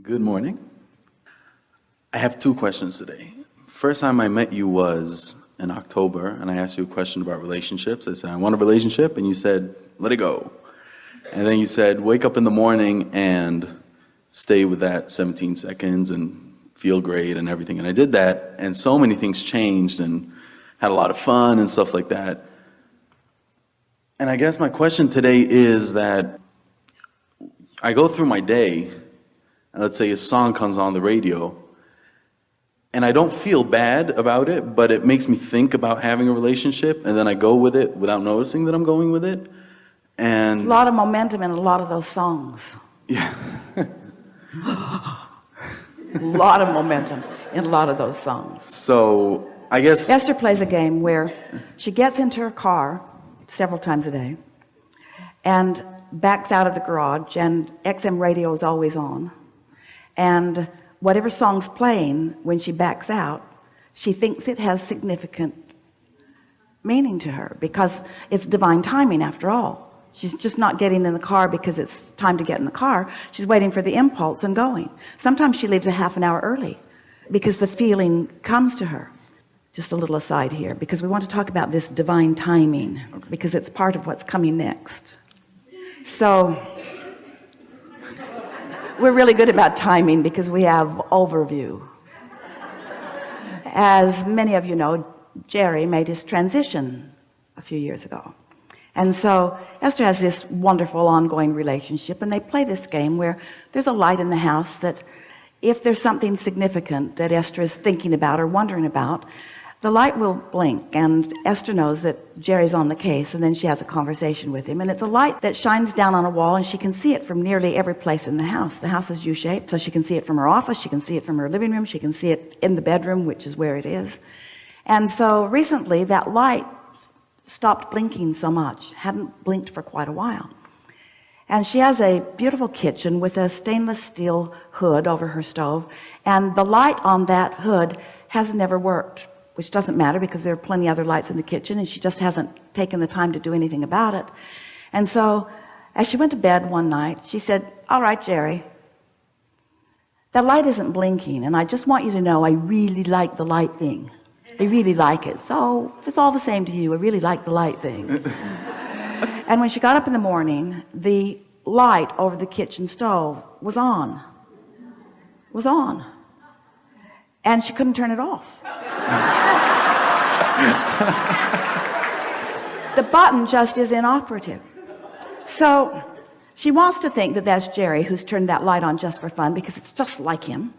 Good morning. I have two questions today. First time I met you was in October, and I asked you a question about relationships. I said, I want a relationship, and you said, let it go. And then you said, wake up in the morning and stay with that 17 seconds and feel great and everything. And I did that, and so many things changed and had a lot of fun and stuff like that. And I guess my question today is that I go through my day, and let's say a song comes on the radio, and I don't feel bad about it, but it makes me think about having a relationship, and then I go with it without noticing that I'm going with it. And a lot of momentum in a lot of those songs. Yeah. A lot of momentum in a lot of those songs. So I guess Esther plays a game where she gets into her car several times a day and backs out of the garage, and XM radio is always on, and whatever song's playing when she backs out, she thinks it has significant meaning to her because it's divine timing after all. She's just not getting in the car because it's time to get in the car. She's waiting for the impulse and going. Sometimes she leaves a half an hour early because the feeling comes to her. Just a little aside here, because we want to talk about this divine timing, because it's part of what's coming next. So we're really good about timing because we have overview. As many of you know, Jerry made his transition a few years ago. And so Esther has this wonderful ongoing relationship, and they play this game where there's a light in the house that if there's something significant that Esther is thinking about or wondering about, the light will blink, and Esther knows that Jerry's on the case, and then she has a conversation with him, and it's a light that shines down on a wall, and she can see it from nearly every place in the house. The house is U-shaped, so she can see it from her office, she can see it from her living room, she can see it in the bedroom, which is where it is. And so recently that light stopped blinking so much, hadn't blinked for quite a while. And she has a beautiful kitchen with a stainless steel hood over her stove, and the light on that hood has never worked, which doesn't matter because there are plenty other lights in the kitchen, and she just hasn't taken the time to do anything about it. And so as she went to bed one night, she said, all right, Jerry, that light isn't blinking, and I just want you to know I really like the light thing. I really like it. So if it's all the same to you, I really like the light thing. And when she got up in the morning, the light over the kitchen stove was on. Was on. And she couldn't turn it off. The button just is inoperative. So she wants to think that that's Jerry who's turned that light on just for fun, because it's just like him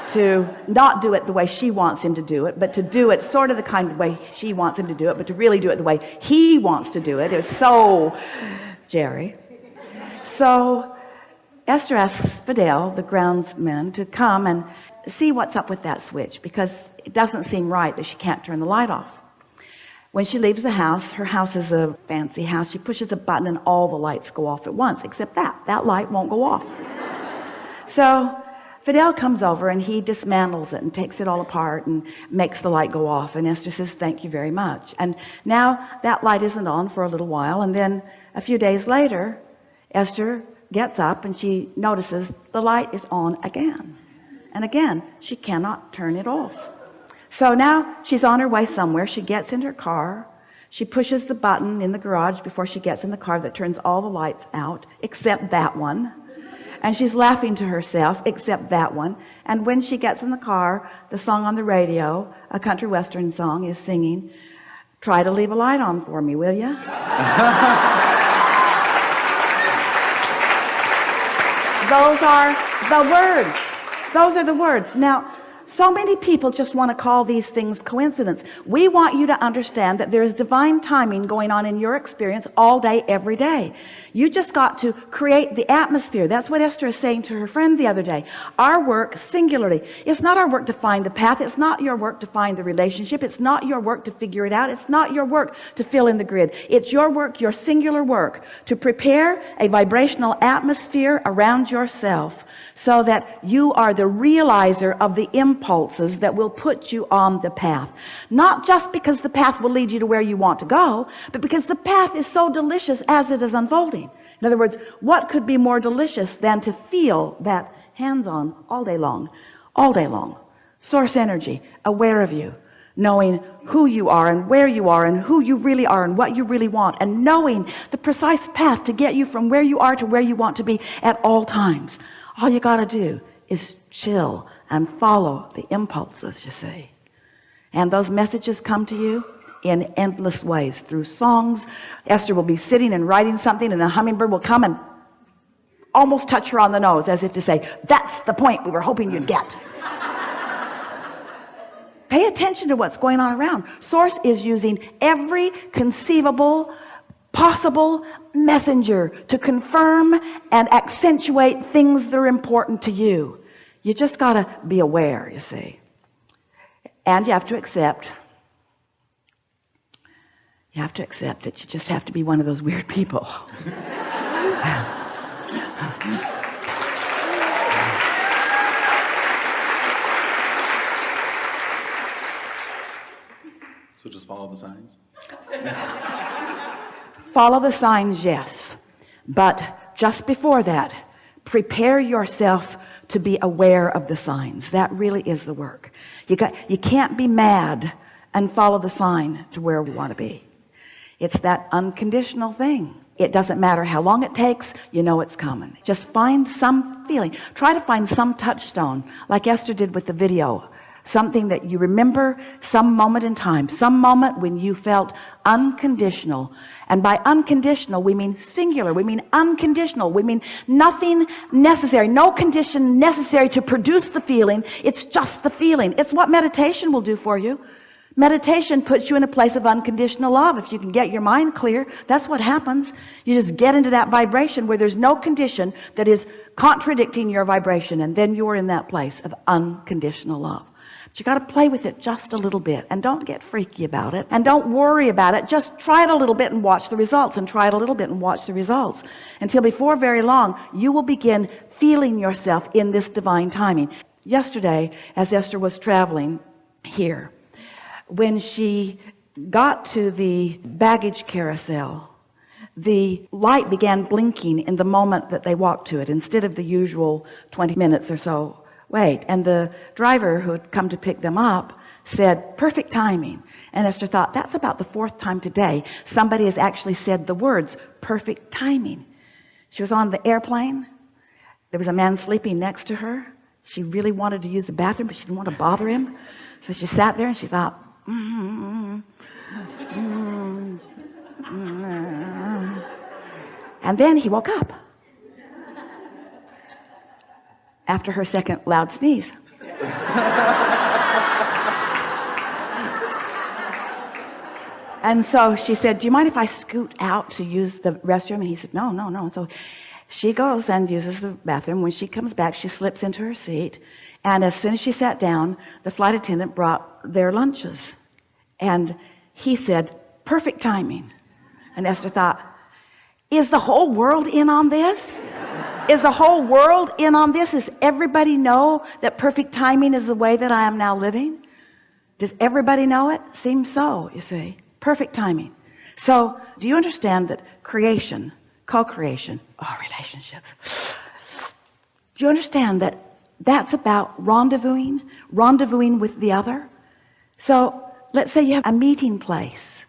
to not do it the way she wants him to do it, but to do it sort of the kind of way she wants him to do it, but to really do it the way he wants to do it. It's so Jerry. So Esther asks Fidel, the groundsman, to come and see what's up with that switch, because it doesn't seem right that she can't turn the light off. When she leaves the house, her house is a fancy house, she pushes a button and all the lights go off at once, except that light won't go off. So Fidel comes over and he dismantles it and takes it all apart and makes the light go off, and Esther says, thank you very much. And now that light isn't on for a little while, and then a few days later Esther gets up and she notices the light is on again. And again, she cannot turn it off. So now she's on her way somewhere. She gets in her car. She pushes the button in the garage before she gets in the car that turns all the lights out, except that one. And she's laughing to herself, except that one. And when she gets in the car, the song on the radio, a country western song, is singing, try to leave a light on for me, will you? Those are the words. Those are the words. Now, so many people just want to call these things coincidence. We want you to understand that there is divine timing going on in your experience all day, every day. You just got to create the atmosphere. That's what Esther is saying to her friend the other day. Our work, singularly, it's not our work to find the path. It's not your work to find the relationship. It's not your work to figure it out. It's not your work to fill in the grid. It's your work, your singular work, to prepare a vibrational atmosphere around yourself so that you are the realizer of the impulses that will put you on the path. Not just because the path will lead you to where you want to go, but because the path is so delicious as it is unfolding. In other words, what could be more delicious than to feel that hands on all day long, all day long. Source energy, aware of you, knowing who you are and where you are and who you really are and what you really want, and knowing the precise path to get you from where you are to where you want to be at all times. All you got to do is chill and follow the impulses, you see. And those messages come to you in endless ways through songs. Esther will be sitting and writing something, and a hummingbird will come and almost touch her on the nose, as if to say, that's the point we were hoping you'd get. Pay attention to what's going on around. Source is using every conceivable, possible messenger to confirm and accentuate things that are important to you. You just got to be aware, you see. And you have to accept that you just have to be one of those weird people. So just follow the signs? Follow the signs, yes. But just before that, prepare yourself to be aware of the signs. That really is the work. You can't be mad and follow the sign to where we want to be. It's that unconditional thing. It doesn't matter how long it takes, you know it's coming. Just find some feeling. Try to find some touchstone, like Esther did with the video. Something that you remember, some moment in time, some moment when you felt unconditional. And by unconditional, we mean singular. We mean unconditional. We mean nothing necessary, no condition necessary to produce the feeling. It's just the feeling. It's what meditation will do for you. Meditation puts you in a place of unconditional love. If you can get your mind clear, that's what happens. You just get into that vibration where there's no condition that is contradicting your vibration, and then you're in that place of unconditional love. But you got to play with it just a little bit, and don't get freaky about it, and don't worry about it. Just try it a little bit and watch the results, and try it a little bit and watch the results, until before very long you will begin feeling yourself in this divine timing. Yesterday, as Esther was traveling here, when she got to the baggage carousel, the light began blinking in the moment that they walked to it, instead of the usual 20 minutes or so wait. And the driver who had come to pick them up said, perfect timing. And Esther thought, that's about the 4th time today somebody has actually said the words perfect timing. She was on the airplane. There was a man sleeping next to her. She really wanted to use the bathroom, but she didn't want to bother him. So she sat there and she thought, and then he woke up after her second loud sneeze. And so she said, do you mind if I scoot out to use the restroom? And he said, no. So she goes and uses the bathroom. When she comes back, she slips into her seat, and as soon as she sat down, the flight attendant brought their lunches, and he said, perfect timing. And Esther thought, is the whole world in on this? Is the whole world in on this? Does everybody know that perfect timing is the way that I am now living? Does everybody know it? Seems so, you see. Perfect timing. So do you understand that creation, co-creation, relationships, do you understand that that's about rendezvousing with the other? So let's say you have a meeting place,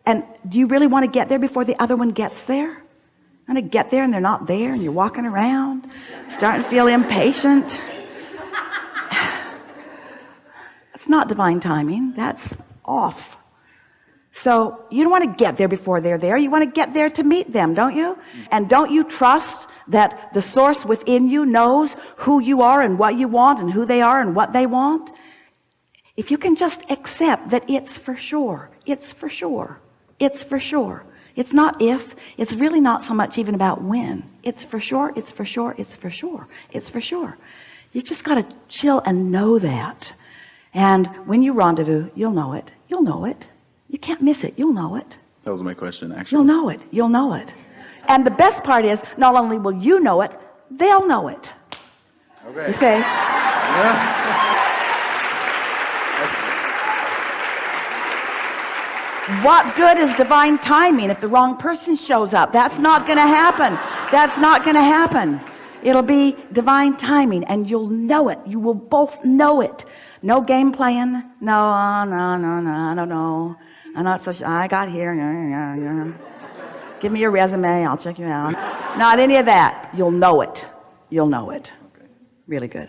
and do you really want to get there before the other one gets there? And to get there and they're not there, and you're walking around starting to feel impatient. It's not divine timing. That's off. So you don't want to get there before they're there. You want to get there to meet them, don't you? And don't you trust that the source within you knows who you are and what you want and who they are and what they want? If you can just accept that it's for sure, it's for sure, it's for sure. It's not if, it's really not so much even about when. It's for sure, it's for sure, it's for sure, it's for sure. You just got to chill and know that. And when you rendezvous, you'll know it. You'll know it. You can't miss it. You'll know it. That was my question, actually. You'll know it. You'll know it. And the best part is, not only will you know it, they'll know it. Okay. You say? Yeah. What good is divine timing if the wrong person shows up? That's not going to happen. That's not going to happen. It'll be divine timing, and you'll know it. You will both know it. No game playing. No, I don't know. I'm not so sure. I got here. Give me your resume. I'll check you out. Not any of that. You'll know it. You'll know it. Really good.